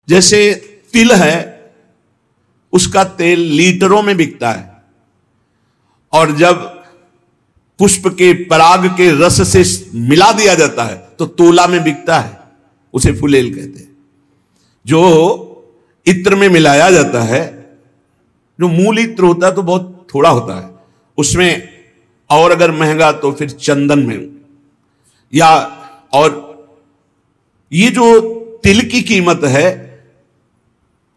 जैसे तिल है, उसका तेल लीटरों में बिकता है, और जब पुष्प के पराग के रस से मिला दिया जाता है तो तोला में बिकता है, उसे फुलेल कहते हैं। जो इत्र में मिलाया जाता है, जो मूल इत्र होता है तो बहुत थोड़ा होता है उसमें, और अगर महंगा तो फिर चंदन में, या और ये जो तिल की कीमत है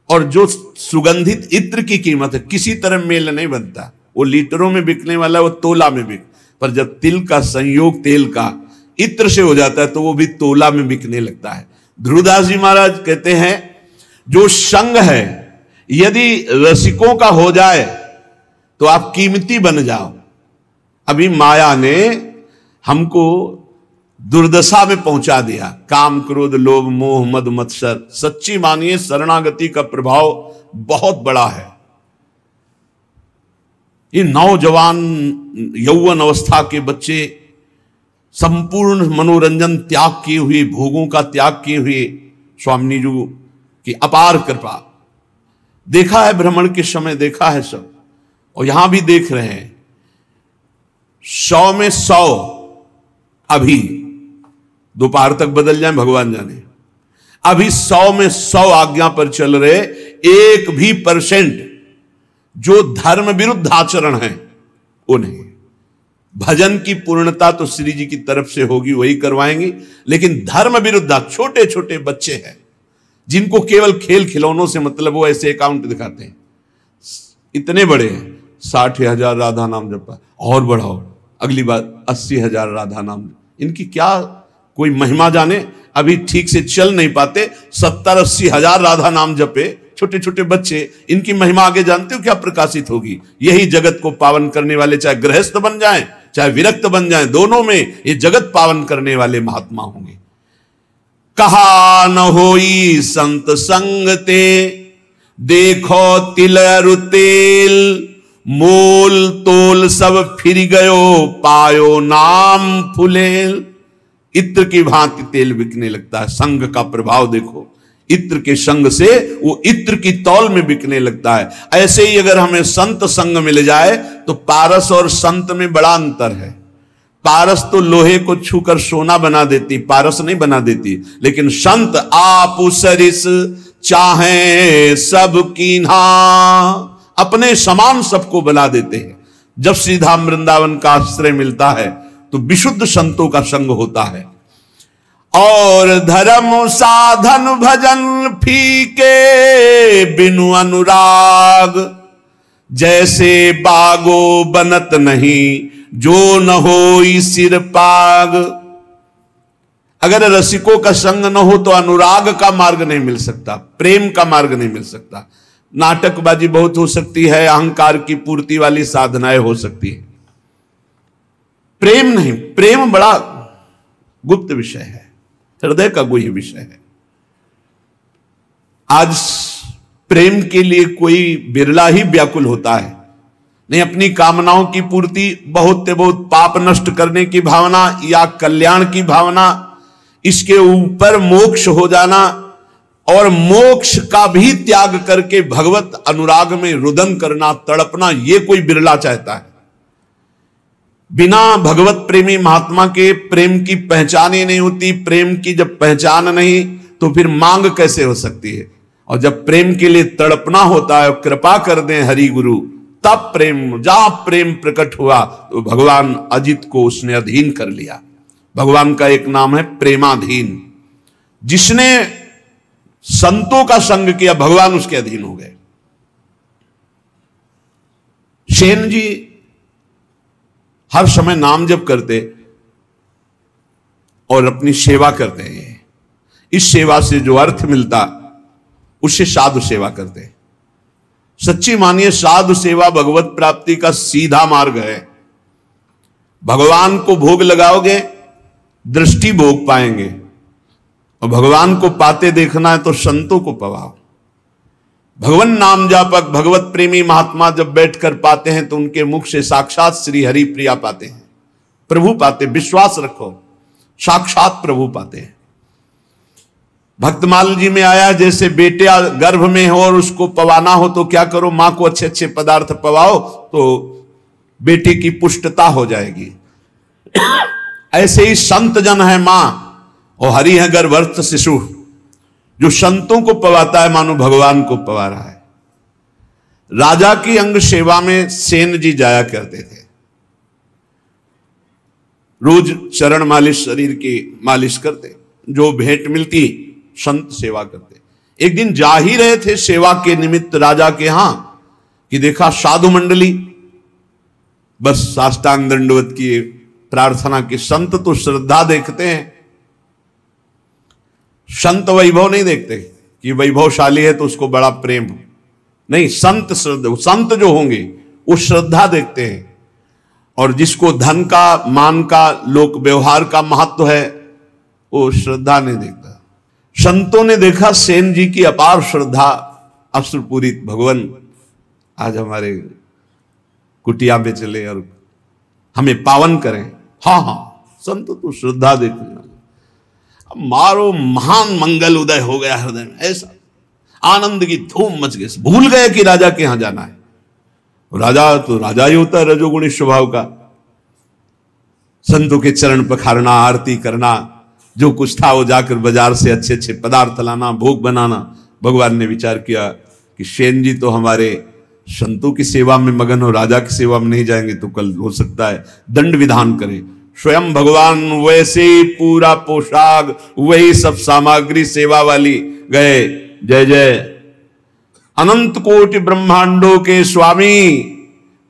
और जो सुगंधित इत्र की कीमत है, किसी तरह मेल नहीं बनता। वो लीटरों में बिकने वाला वो तोला में बिक, पर जब तिल का संयोग तेल का इत्र से हो जाता है तो वो भी तोला में बिकने लगता है। ध्रुवदास जी महाराज कहते हैं, जो संग है यदि रसिकों का हो जाए तो आप कीमती बन जाओ। अभी माया ने हमको दुर्दशा में पहुंचा दिया, काम क्रोध लोभ मोह मद मत्सर। सच्ची मानिए शरणागति का प्रभाव बहुत बड़ा है। ये नौजवान यौवन अवस्था के बच्चे संपूर्ण मनोरंजन त्याग किए हुए, भोगों का त्याग किए हुए, स्वामी जी की अपार कृपा। देखा है भ्रमण के समय, देखा है सब, और यहां भी देख रहे हैं। 100 में 100 अभी दोपहर तक बदल जाए भगवान जाने। अभी 100 में 100 आज्ञा पर चल रहे, 1% जो धर्म विरुद्ध आचरण है वो नहीं। भजन की पूर्णता तो श्री जी की तरफ से होगी, वही करवाएंगी, लेकिन धर्म विरुद्ध छोटे छोटे बच्चे हैं जिनको केवल खेल खिलौनों से मतलब, वो ऐसे अकाउंट दिखाते हैं, इतने बड़े हैं, 60,000 राधा नाम जपा, और बढ़ाओ अगली बार 80,000 राधा नाम। इनकी क्या कोई महिमा जाने, अभी ठीक से चल नहीं पाते, 70-80 हजार राधा नाम जपे छोटे छोटे बच्चे, इनकी महिमा आगे जानते हो क्या प्रकाशित होगी। यही जगत को पावन करने वाले, चाहे गृहस्थ बन जाएं चाहे विरक्त बन जाएं, दोनों में ये जगत पावन करने वाले महात्मा होंगे। कहा न होई संत संग ते, देखो तिल अरु तेल, मोल तोल सब फिर गयो, पायो नाम फुलेल। इत्र की भांति तेल बिकने लगता है। संग का प्रभाव देखो, इत्र के संग से वो इत्र की तौल में बिकने लगता है। ऐसे ही अगर हमें संत संग मिल जाए तो पारस और संत में बड़ा अंतर है। पारस तो लोहे को छूकर सोना बना देती, पारस नहीं बना देती, लेकिन संत आप सरिस चाहे सब कीन्हा, अपने समान सबको बना देते हैं। जब श्रीधाम वृंदावन का आश्रय मिलता है तो विशुद्ध संतों का संग होता है। और धर्म साधन भजन फीके बिनु अनुराग, जैसे बागो बनत नहीं जो न होई सिर पाग। अगर रसिकों का संग न हो तो अनुराग का मार्ग नहीं मिल सकता, प्रेम का मार्ग नहीं मिल सकता। नाटकबाजी बहुत हो सकती है, अहंकार की पूर्ति वाली साधनाएं हो सकती है, प्रेम नहीं। प्रेम बड़ा गुप्त विषय है, हृदय का गुह्य विषय है। आज प्रेम के लिए कोई बिरला ही व्याकुल होता है, नहीं अपनी कामनाओं की पूर्ति, बहुत से बहुत पाप नष्ट करने की भावना या कल्याण की भावना, इसके ऊपर मोक्ष हो जाना, और मोक्ष का भी त्याग करके भगवत अनुराग में रुदन करना, तड़पना, ये कोई बिरला चाहता है। बिना भगवत प्रेमी महात्मा के प्रेम की पहचान ही नहीं होती। प्रेम की जब पहचान नहीं तो फिर मांग कैसे हो सकती है। और जब प्रेम के लिए तड़पना होता है, कृपा कर दें हरि गुरु, तब प्रेम, जहां प्रेम प्रकट हुआ तो भगवान अजित को उसने अधीन कर लिया। भगवान का एक नाम है प्रेमाधीन। जिसने संतों का संग किया भगवान उसके अधीन हो गए। सेन जी हर समय नाम जप करते और अपनी सेवा करते हैं। इस सेवा से जो अर्थ मिलता उससे साधु सेवा करते हैं। सच्ची मानिए साधु सेवा भगवत प्राप्ति का सीधा मार्ग है। भगवान को भोग लगाओगे दृष्टि भोग पाएंगे, और भगवान को पाते देखना है तो संतों को पवाओ। भगवान नाम जापक भगवत प्रेमी महात्मा जब बैठकर पाते हैं तो उनके मुख से साक्षात श्री हरि प्रिया पाते हैं, प्रभु पाते। विश्वास रखो, साक्षात प्रभु पाते हैं। भक्तमाल जी में आया, जैसे बेटे गर्भ में हो और उसको पवाना हो तो क्या करो, मां को अच्छे अच्छे पदार्थ पवाओ तो बेटे की पुष्टता हो जाएगी। ऐसे ही संत जन है मां और हरि है गर्भस्थ शिशु। जो संतों को पवाता है मानो भगवान को पवा रहा है। राजा की अंग सेवा में सेन जी जाया करते थे, रोज चरण मालिश, शरीर की मालिश करते, जो भेंट मिलती संत सेवा करते। एक दिन जा ही रहे थे सेवा के निमित्त राजा के यहां कि देखा साधु मंडली बस साष्टांग दंडवत की प्रार्थना की। संत तो श्रद्धा देखते हैं, संत वैभव नहीं देखते कि वैभवशाली है तो उसको बड़ा प्रेम हो, नहीं, संत श्रद्धा, संत जो होंगे वो श्रद्धा देखते हैं। और जिसको धन का, मान का, लोक व्यवहार का महत्व है वो श्रद्धा नहीं देखता। संतों ने देखा सेन जी की अपार श्रद्धा, अश्रुपूरित, भगवान आज हमारे कुटिया में चले और हमें पावन करें। हाँ हाँ, संत तो श्रद्धा देखने वाले। अब मारो महान मंगल उदय हो गया हृदय में, ऐसा आनंद की धूम मच गई, भूल गए कि राजा के यहां जाना है। राजा तो राजा ही होता है, रजोगुणी स्वभाव का। संतों के चरण पखारना, आरती करना, जो कुछ था वो जाकर बाजार से अच्छे अच्छे पदार्थ लाना, भोग बनाना। भगवान ने विचार किया कि सेन जी तो हमारे संतों की सेवा में मगन हो, राजा की सेवा में नहीं जाएंगे तो कल हो सकता है दंड विधान करें। स्वयं भगवान वैसे ही पूरा पोशाक, वही सब सामग्री सेवा वाली गए। जय जय अनंत कोटि ब्रह्मांडों के स्वामी,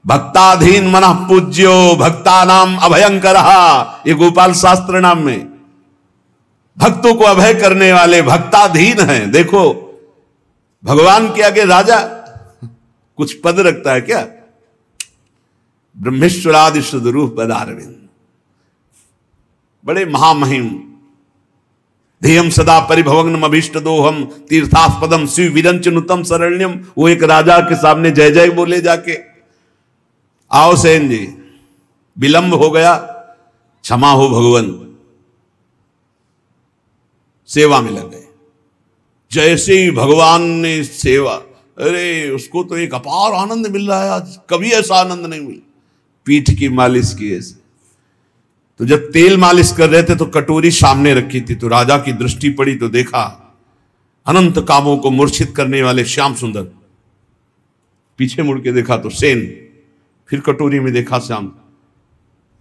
भक्ताधीन मनः पूज्यो, भक्ता नाम अभयंकर। ये गोपाल शास्त्र नाम में भक्तों को अभय करने वाले भक्ताधीन हैं। देखो भगवान के आगे राजा कुछ पद रखता है क्या? ब्रह्मेश्वरादि सुदरूप पदारविंद, बड़े महामहिम। ध्येयम सदा परिभवग्नम अभीष्ट दोहम तीर्थास्पदम शिव विरंच नुतम शरण्यम। वो एक राजा के सामने जय जय बोले जाके। आओ सेन जी, विलंब हो गया, क्षमा हो भगवान। सेवा में लग गए। जैसे ही भगवान ने सेवा, अरे उसको तो एक अपार आनंद मिल रहा है आज, कभी ऐसा आनंद नहीं मिला। पीठ की मालिश की ऐसे, तो जब तेल मालिश कर रहे थे तो कटोरी सामने रखी थी, तो राजा की दृष्टि पड़ी तो देखा अनंत कामों को मूर्छित करने वाले श्याम सुंदर। पीछे मुड़ के देखा तो सेन, फिर कटोरी में देखा श्याम।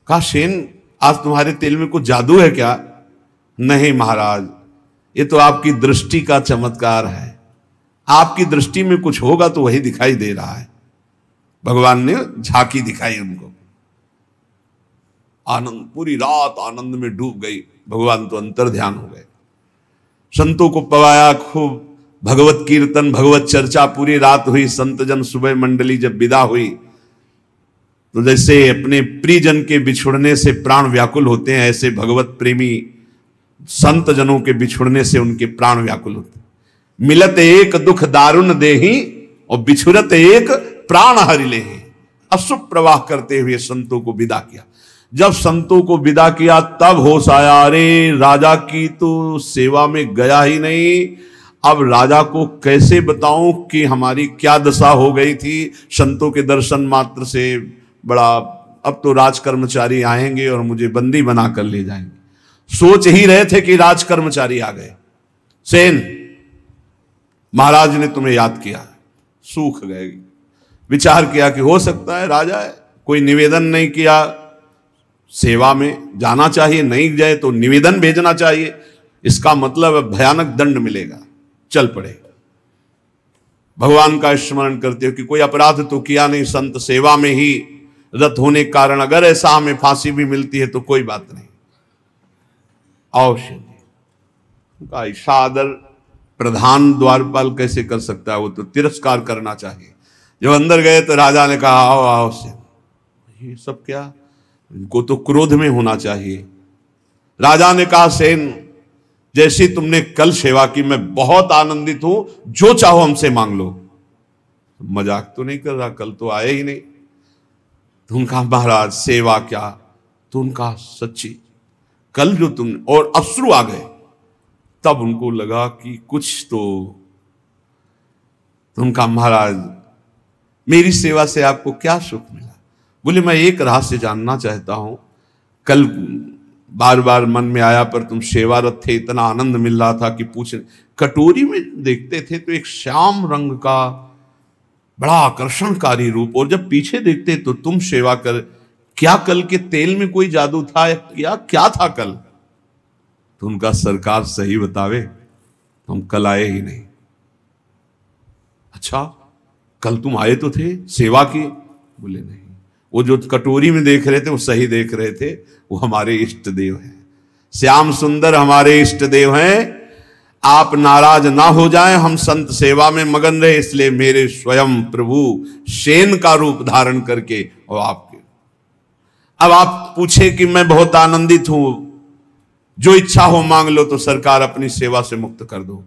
कहा सेन, आज तुम्हारे तेल में कुछ जादू है क्या? नहीं महाराज, ये तो आपकी दृष्टि का चमत्कार है। आपकी दृष्टि में कुछ होगा तो वही दिखाई दे रहा है। भगवान ने झांकी दिखाई उनको। आनंद, पूरी रात आनंद में डूब गई। भगवान तो अंतर ध्यान हो गए। संतों को पवाया खूब, भगवत कीर्तन, भगवत चर्चा पूरी रात हुई। संत जन सुबह मंडली जब विदा हुई तो जैसे अपने प्रियजन के बिछुड़ने से प्राण व्याकुल होते हैं, ऐसे भगवत प्रेमी संत जनों के बिछुड़ने से उनके प्राण व्याकुल होते। मिलत एक दुख दारुण देही और बिछुरत एक प्राण हरि लेहि। अश्रु प्रवाह करते हुए संतों को विदा किया। जब संतों को विदा किया तब होश आया, अरे राजा की तो सेवा में गया ही नहीं। अब राजा को कैसे बताऊं कि हमारी क्या दशा हो गई थी। संतों के दर्शन मात्र से बड़ा, अब तो राज कर्मचारी आएंगे और मुझे बंदी बना कर ले जाएंगे। सोच ही रहे थे कि राज कर्मचारी आ गए। सेन, महाराज ने तुम्हें याद किया। सूख गए। विचार किया कि हो सकता है राजा है, कोई निवेदन नहीं किया, सेवा में जाना चाहिए, नहीं जाए तो निवेदन भेजना चाहिए, इसका मतलब भयानक दंड मिलेगा। चल पड़े। भगवान का स्मरण करते हो कि कोई अपराध तो किया नहीं, संत सेवा में ही रत होने के कारण अगर ऐसा हमें फांसी भी मिलती है तो कोई बात नहीं। अवश्य का सादर प्रधान द्वारपाल कैसे कर सकता है, वो तो तिरस्कार करना चाहिए। जब अंदर गए तो राजा ने कहा आओ आओ से, ये सब क्या, इनको तो क्रोध में होना चाहिए। राजा ने कहा सेन, जैसी तुमने कल सेवा की मैं बहुत आनंदित हूं, जो चाहो हमसे मांग लो। मजाक तो नहीं कर रहा, कल तो आए ही नहीं। तो उनका महाराज सेवा क्या, तो उनका सच्ची कल जो तुमने, और अश्रु आ गए। तब उनको लगा कि कुछ तो कहा, महाराज मेरी सेवा से आपको क्या सुख मिला? बोले मैं एक रहस्य जानना चाहता हूं। कल बार बार मन में आया, पर तुम सेवारत थे, इतना आनंद मिल रहा था कि पूछने। कटोरी में देखते थे तो एक श्याम रंग का बड़ा आकर्षणकारी रूप, और जब पीछे देखते तो तुम सेवा कर। क्या कल के तेल में कोई जादू था या क्या था कल? तो उनका सरकार सही बतावे, हम कल आए ही नहीं। अच्छा, कल तुम आए तो थे, सेवा की? बोले नहीं, वो जो कटोरी में देख रहे थे वो सही देख रहे थे, वो हमारे इष्ट देव हैं, श्याम सुंदर हमारे इष्ट देव हैं। आप नाराज ना हो जाएं, हम संत सेवा में मगन रहे, इसलिए मेरे स्वयं प्रभु शेन का रूप धारण करके और आपके। अब आप पूछे कि मैं बहुत आनंदित हूं, जो इच्छा हो मांग लो, तो सरकार अपनी सेवा से मुक्त कर दो।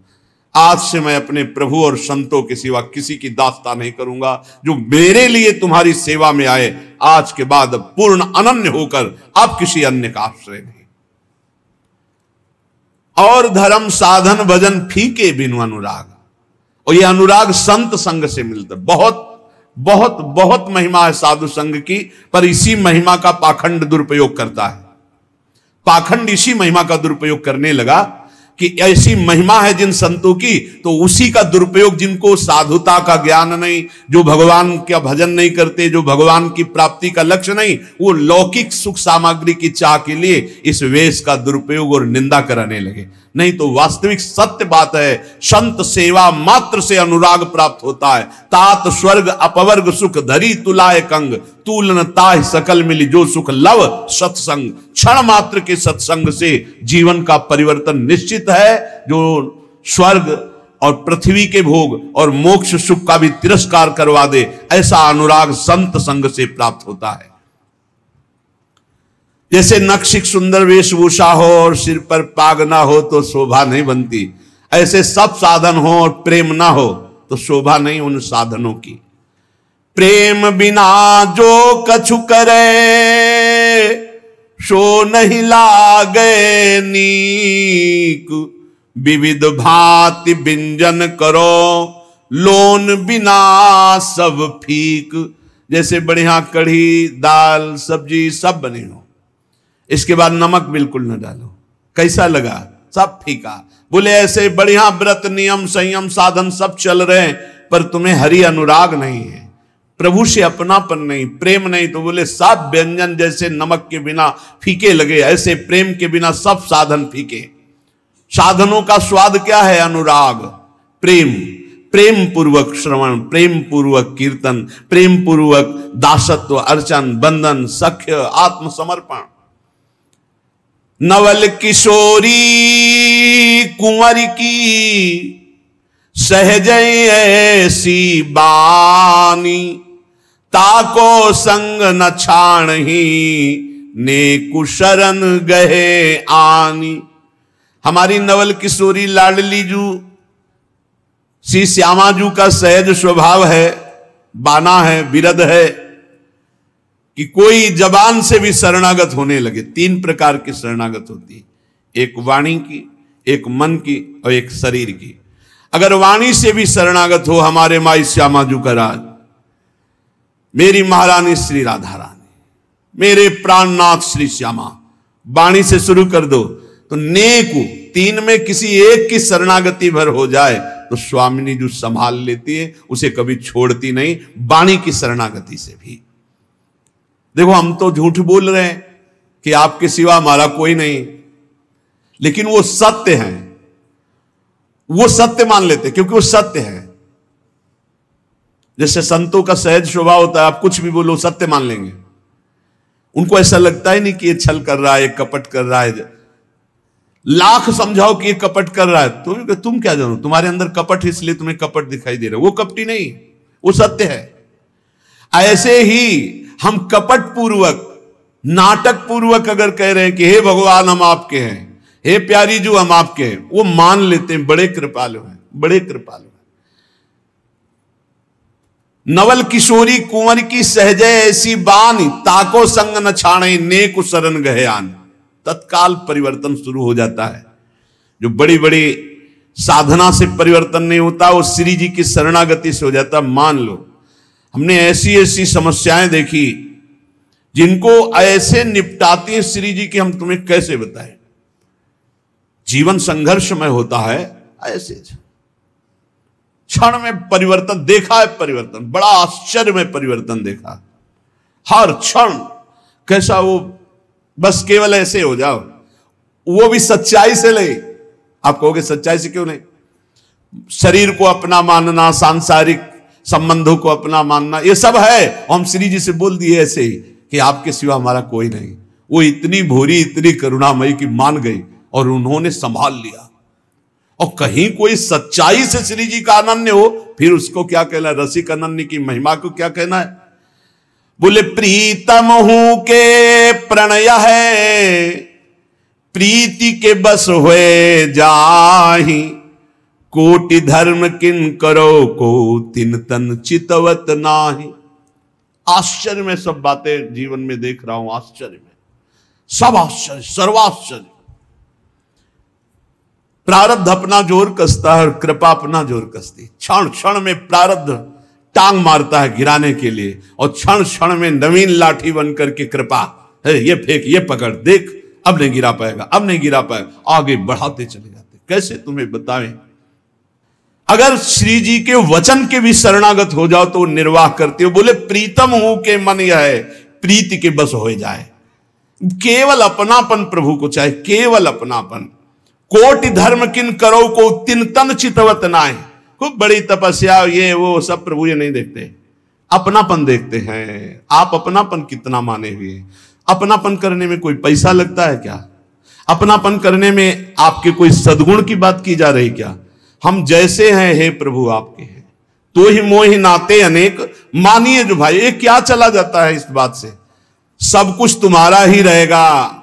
आज से मैं अपने प्रभु और संतों के सिवा किसी की दास्ता नहीं करूंगा। जो मेरे लिए तुम्हारी सेवा में आए, आज के बाद पूर्ण अनन्य होकर अब किसी अन्य का आश्रय नहीं। और धर्म साधन भजन फीके बिनु अनुराग। और यह अनुराग संत संग से मिलता। बहुत बहुत बहुत महिमा है साधु संग की, पर इसी महिमा का पाखंड दुरुपयोग करता है। पाखंड इसी महिमा का दुरुपयोग करने लगा कि ऐसी महिमा है जिन संतों की, तो उसी का दुरुपयोग, जिनको साधुता का ज्ञान नहीं, जो भगवान का भजन नहीं करते, जो भगवान की प्राप्ति का लक्ष्य नहीं, वो लौकिक सुख सामग्री की चाह के लिए इस वेश का दुरुपयोग और निंदा कराने लगे। नहीं तो वास्तविक सत्य बात है, संत सेवा मात्र से अनुराग प्राप्त होता है। तात स्वर्ग अपवर्ग सुख धरी तुलाय कंग, तूलन ताह सकल मिली जो सुख लव सत्संग। क्षण मात्र के सत्संग से जीवन का परिवर्तन निश्चित है। जो स्वर्ग और पृथ्वी के भोग और मोक्ष सुख का भी तिरस्कार करवा दे, ऐसा अनुराग संत संग से प्राप्त होता है। जैसे नक्शिक सुंदर वेशभूषा हो और सिर पर पाग ना हो तो शोभा नहीं बनती, ऐसे सब साधन हो और प्रेम ना हो तो शोभा नहीं उन साधनों की। प्रेम बिना जो कछु करे, सो नहीं लागे नीक। विविध भांति व्यंजन करो, लोन बिना सब फीक। जैसे बढ़िया कढ़ी दाल सब्जी सब बनी हो, इसके बाद नमक बिल्कुल न डालो, कैसा लगा? सब फीका। बोले ऐसे बढ़िया व्रत नियम संयम साधन सब चल रहे हैं, पर तुम्हें हरि अनुराग नहीं है, प्रभु से अपनापन नहीं, प्रेम नहीं, तो बोले सब व्यंजन जैसे नमक के बिना फीके लगे, ऐसे प्रेम के बिना सब साधन फीके। साधनों का स्वाद क्या है? अनुराग, प्रेम। प्रेम पूर्वक श्रवण, प्रेम पूर्वक कीर्तन, प्रेम पूर्वक दासत्व, अर्चन, बंधन, सख्य, आत्मसमर्पण। नवल किशोरी कुंवर की सहज ऐसी बानी, ताको संग न छाणही नेकु शरण गहे आनी। हमारी नवल किशोरी लाडली जू श्री श्यामा जू का सहज स्वभाव है, बाना है, विरध है कि कोई जबान से भी शरणागत होने लगे। तीन प्रकार की शरणागत होती है, एक वाणी की, एक मन की और एक शरीर की। अगर वाणी से भी शरणागत हो हमारे माई श्यामा जू का राज, मेरी महारानी श्री राधा रानी, मेरे प्राणनाथ श्री श्यामा, वाणी से शुरू कर दो तो नेकु तीन में किसी एक की शरणागति भर हो जाए तो स्वामिनी जो संभाल लेती है, उसे कभी छोड़ती नहीं, वाणी की शरणागति से भी। देखो हम तो झूठ बोल रहे हैं कि आपके सिवा हमारा कोई नहीं, लेकिन वो सत्य है, वो सत्य मान लेते क्योंकि वो सत्य है। जैसे संतों का सहज स्वभाव होता है, आप कुछ भी बोलो सत्य मान लेंगे। उनको ऐसा लगता ही नहीं कि ये छल कर रहा है, कपट कर रहा है। लाख समझाओ कि ये कपट कर रहा है, तुम क्या जानो, तुम्हारे अंदर कपट है इसलिए तुम्हें कपट दिखाई दे रहा है। वो कपटी नहीं, वो सत्य है। ऐसे ही हम कपट पूर्वक, नाटक पूर्वक अगर कह रहे हैं कि हे भगवान हम आपके हैं, हे प्यारी जो हम आपके हैं, वो मान लेते हैं। बड़े कृपालु हैं, बड़े कृपालु हैं। नवल किशोरी कुंवर की सहज ऐसी बानी, ताको संग न छाणे नेकु शरण गहे आन। तत्काल परिवर्तन शुरू हो जाता है। जो बड़ी बड़ी साधना से परिवर्तन नहीं होता, वो श्री जी की शरणागति से हो जाता। मान लो हमने ऐसी ऐसी समस्याएं देखी जिनको ऐसे निपटाती है श्री जी की, हम तुम्हें कैसे बताएं। जीवन संघर्षमय होता है, ऐसे क्षण में परिवर्तन देखा है, परिवर्तन बड़ा आश्चर्य में परिवर्तन देखा। हर क्षण कैसा वो, बस केवल ऐसे हो जाओ, वो भी सच्चाई से ले। आप कहोगे सच्चाई से क्यों नहीं? शरीर को अपना मानना, सांसारिक संबंधों को अपना मानना, ये सब है। हम श्री जी से बोल दिए ऐसे ही कि आपके सिवा हमारा कोई नहीं। वो इतनी भोरी, इतनी करुणामयी की मान गई और उन्होंने संभाल लिया। और कहीं कोई सच्चाई से श्री जी का अनन्य हो, फिर उसको क्या कहना है? रसिक अनन्य की महिमा को क्या कहना है? बोले प्रीतम हूं के प्रणय है, प्रीति के बस हुए जाहि, कोटि धर्म किन करो को तिन तन चितवत नाही। आश्चर्य में सब बातें जीवन में देख रहा हूं, आश्चर्य में सब आश्चर्य, सर्वाश्चर्य। प्रारब्ध अपना जोर कसता है और कृपा अपना जोर कसती। क्षण क्षण में प्रारब्ध टांग मारता है गिराने के लिए, और क्षण क्षण में नवीन लाठी बन करके कृपा है, ये फेंक, ये पकड़, देख अब नहीं गिरा पाएगा, अब नहीं गिरा पाएगा, आगे बढ़ाते चले जाते। कैसे तुम्हें बताएं? अगर श्री जी के वचन के भी शरणागत हो जाओ तो निर्वाह करते हो। बोले प्रीतम हूं के मन यह है, प्रीति के बस हो जाए। केवल अपनापन प्रभु को चाहे, केवल अपनापन। कोटि धर्म किन करो को तिन तन चितवत नाय। खूब बड़ी तपस्या, ये वो सब प्रभु ये नहीं देखते, अपनापन देखते हैं। आप अपनापन कितना माने हुए? अपनापन करने में कोई पैसा लगता है क्या? अपनापन करने में आपके कोई सद्गुण की बात की जा रही क्या? हम जैसे हैं हे प्रभु आपके हैं, तो ही मोहि नाते अनेक। मानिए जो भाई, ये क्या चला जाता है इस बात से? सब कुछ तुम्हारा ही रहेगा,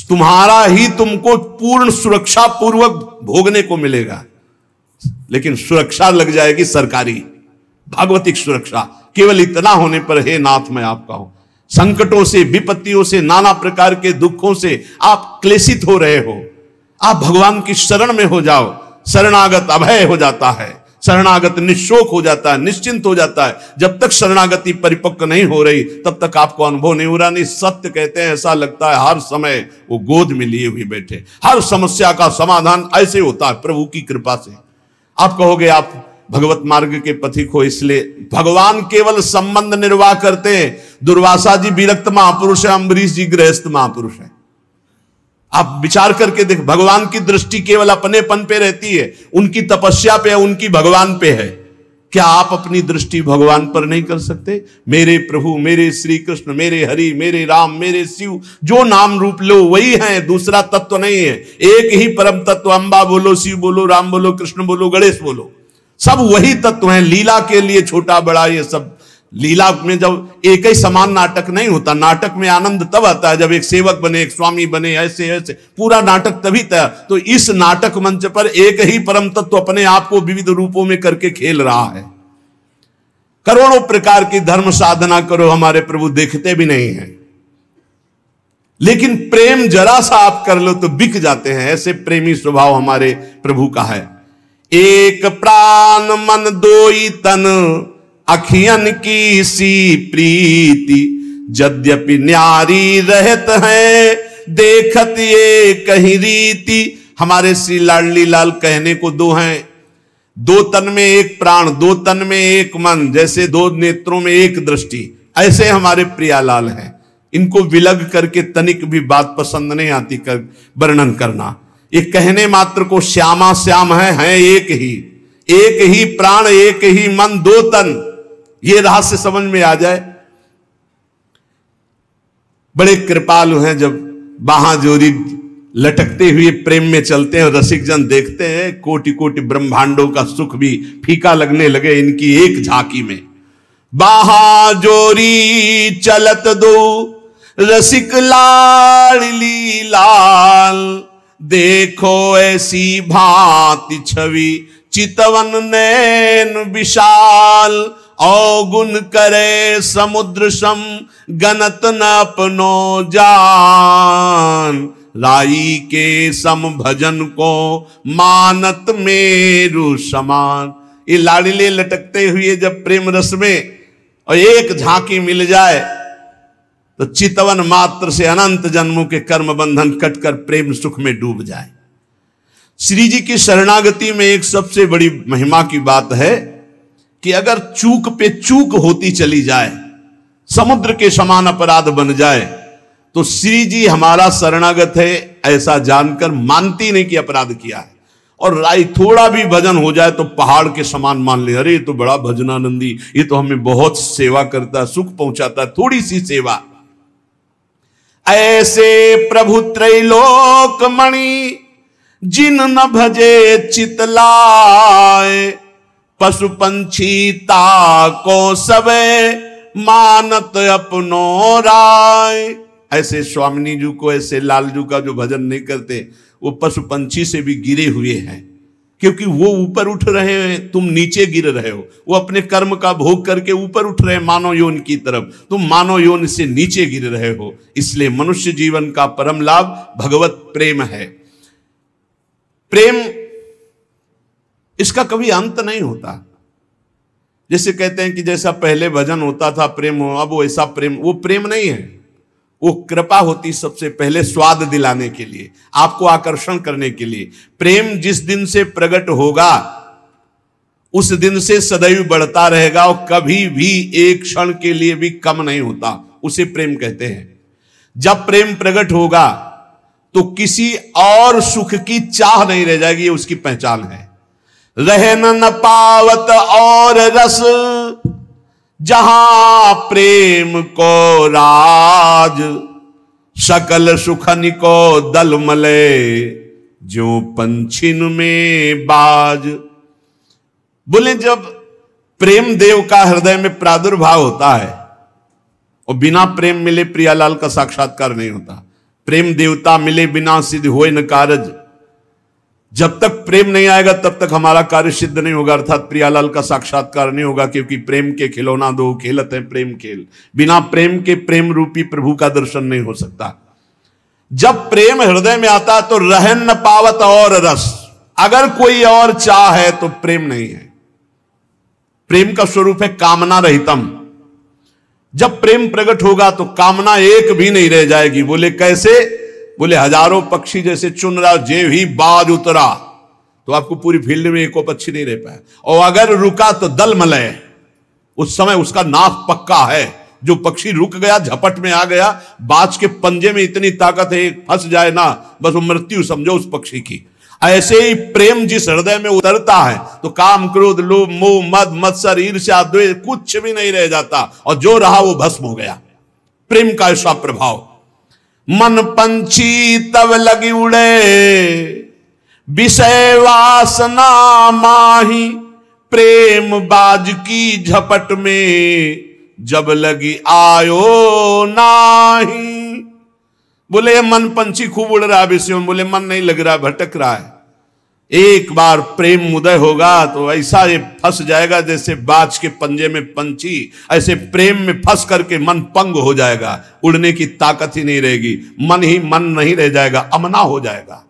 तुम्हारा ही तुमको पूर्ण सुरक्षा पूर्वक भोगने को मिलेगा। लेकिन सुरक्षा लग जाएगी सरकारी, भागवतिक सुरक्षा। केवल इतना होने पर हे नाथ मैं आपका हूं। संकटों से, विपत्तियों से, नाना प्रकार के दुखों से आप क्लेशित हो रहे हो, आप भगवान की शरण में हो जाओ। शरणागत अभय हो जाता है, शरणागत निशोक हो जाता है, निश्चिंत हो जाता है। जब तक शरणागति परिपक्व नहीं हो रही तब तक आपको अनुभव नहीं हो रहा। नहीं, सत्य कहते हैं, ऐसा लगता है हर समय वो गोद में लिए हुए बैठे। हर समस्या का समाधान ऐसे होता है प्रभु की कृपा से। आप कहोगे आप भगवत मार्ग के पथिक हो, इसलिए भगवान केवल संबंध निर्वाह करते हैं। दुर्वासा जी विरक्त महापुरुष है, अम्बरीश जी गृहस्थ महापुरुष है। आप विचार करके देख, भगवान की दृष्टि केवल अपनेपन पे रहती है, उनकी तपस्या पे है, उनकी भगवान पे है। क्या आप अपनी दृष्टि भगवान पर नहीं कर सकते? मेरे प्रभु, मेरे श्री कृष्ण, मेरे हरि, मेरे राम, मेरे शिव, जो नाम रूप लो वही है, दूसरा तत्व नहीं है। एक ही परम तत्व, अम्बा बोलो, शिव बोलो, राम बोलो, कृष्ण बोलो, गणेश बोलो, सब वही तत्व हैं। लीला के लिए छोटा बड़ा ये सब, लीला में जब एक ही समान नाटक नहीं होता। नाटक में आनंद तब आता है जब एक सेवक बने, एक स्वामी बने, ऐसे ऐसे पूरा नाटक तभी तय। तो इस नाटक मंच पर एक ही परम तत्व अपने आप को विविध रूपों में करके खेल रहा है। करोड़ों प्रकार की धर्म साधना करो, हमारे प्रभु देखते भी नहीं है। लेकिन प्रेम जरा सा आप कर लो तो बिक जाते हैं। ऐसे प्रेमी स्वभाव हमारे प्रभु का है। एक प्राण मन दोई तन, अखियन की सी प्रीति, यद्यपि न्यारी रहत है, देखत ये कहीं रीति। हमारे श्री लाडली लाल कहने को दो हैं, दो तन में एक प्राण, दो तन में एक मन, जैसे दो नेत्रों में एक दृष्टि, ऐसे हमारे प्रियालाल हैं। इनको विलग करके तनिक भी बात पसंद नहीं आती कर वर्णन करना। ये कहने मात्र को श्यामा श्याम है एक ही प्राण, एक ही मन, दो तन, ये रहस्य समझ में आ जाए। बड़े कृपालु हैं, जब बाहां जोरी लटकते हुए प्रेम में चलते हैं, रसिक जन देखते हैं, कोटि कोटि ब्रह्मांडों का सुख भी फीका लगने लगे इनकी एक झांकी में। बाहां जोरी चलत दो, रसिक लाडली लाल, देखो ऐसी भांति छवि, चितवन नैन विशाल। अवगुण करे समुद्र सम, गणत न अपनो जान, राई के सम भजन को मानत मेरु समान। ये लाड़िले लटकते हुए जब प्रेम रस में और एक झांकी मिल जाए तो चितवन मात्र से अनंत जन्मों के कर्म बंधन कटकर प्रेम सुख में डूब जाए। श्री जी की शरणागति में एक सबसे बड़ी महिमा की बात है कि अगर चूक पे चूक होती चली जाए, समुद्र के समान अपराध बन जाए, तो श्री जी हमारा शरणागत है ऐसा जानकर मानती नहीं कि अपराध किया है। और राय थोड़ा भी भजन हो जाए तो पहाड़ के समान मान ले, अरे ये तो बड़ा भजनानंदी, ये तो हमें बहुत सेवा करता, सुख पहुंचाता, थोड़ी सी सेवा। ऐसे प्रभु त्रैलोक मणि जिन न भजे चितलाए, पशु पंछी ताको सबे मानत अपनो राय। ऐसे स्वामिनी जी को, ऐसे लालजू का जो भजन नहीं करते, वो पशु पंछी से भी गिरे हुए हैं, क्योंकि वो ऊपर उठ रहे हैं, तुम नीचे गिर रहे हो। वो अपने कर्म का भोग करके ऊपर उठ रहे हैं मानव योनि की तरफ, तुम मानव योनि से नीचे गिर रहे हो। इसलिए मनुष्य जीवन का परम लाभ भगवत प्रेम है। प्रेम इसका कभी अंत नहीं होता। जैसे कहते हैं कि जैसा पहले भजन होता था प्रेम हो, अब वैसा प्रेम, वो प्रेम नहीं है, वो कृपा होती सबसे पहले स्वाद दिलाने के लिए, आपको आकर्षण करने के लिए। प्रेम जिस दिन से प्रकट होगा उस दिन से सदैव बढ़ता रहेगा और कभी भी एक क्षण के लिए भी कम नहीं होता, उसे प्रेम कहते हैं। जब प्रेम प्रकट होगा तो किसी और सुख की चाह नहीं रह जाएगी, ये उसकी पहचान है। रहे न पावत और रस जहां प्रेम को राज, सकल सुखन को दल मले जो पंछिन में बाज। बोले जब प्रेम देव का हृदय में प्रादुर्भाव होता है और बिना प्रेम मिले प्रियालाल का साक्षात्कार नहीं होता। प्रेम देवता मिले बिना सिद्ध होए न कारज। जब तक प्रेम नहीं आएगा तब तक हमारा कार्य सिद्ध नहीं होगा, अर्थात प्रियालाल का साक्षात्कार नहीं होगा, क्योंकि प्रेम के खिलौना दो खेलत है प्रेम खेल। बिना प्रेम के प्रेम रूपी प्रभु का दर्शन नहीं हो सकता। जब प्रेम हृदय में आता तो रहन न पावत और रस, अगर कोई और चाह है तो प्रेम नहीं है। प्रेम का स्वरूप है कामना रहितम। जब प्रेम प्रकट होगा तो कामना एक भी नहीं रह जाएगी। बोले कैसे? बोले हजारों पक्षी जैसे चुन रहा, जे ही बाज उतरा तो आपको पूरी फील्ड में एको पक्षी नहीं रह पाया, और अगर रुका तो दल मलय, उस समय उसका नाक पक्का है। जो पक्षी रुक गया, झपट में आ गया, बाज के पंजे में इतनी ताकत है, फंस जाए ना बस वो मृत्यु समझो उस पक्षी की। ऐसे ही प्रेम जिस हृदय में उतरता है तो काम क्रोध लोभ मोह मद मत्सर ईर्ष्या द्वेष कुछ भी नहीं रह जाता, और जो रहा वो भस्म हो गया। प्रेम का ऐसा प्रभाव। मन पंछी तब लगी उड़े विषय वासना माही, प्रेम बाज की झपट में जब लगी आयो नाही। बोले मन पंछी खूब उड़ रहा है विषयों में, बोले मन नहीं लग रहा, भटक रहा है। एक बार प्रेम उदय होगा तो ऐसा ये फंस जाएगा जैसे बाज के पंजे में पंछी, ऐसे प्रेम में फंस करके मन पंग हो जाएगा, उड़ने की ताकत ही नहीं रहेगी, मन ही मन नहीं रह जाएगा, अमना हो जाएगा।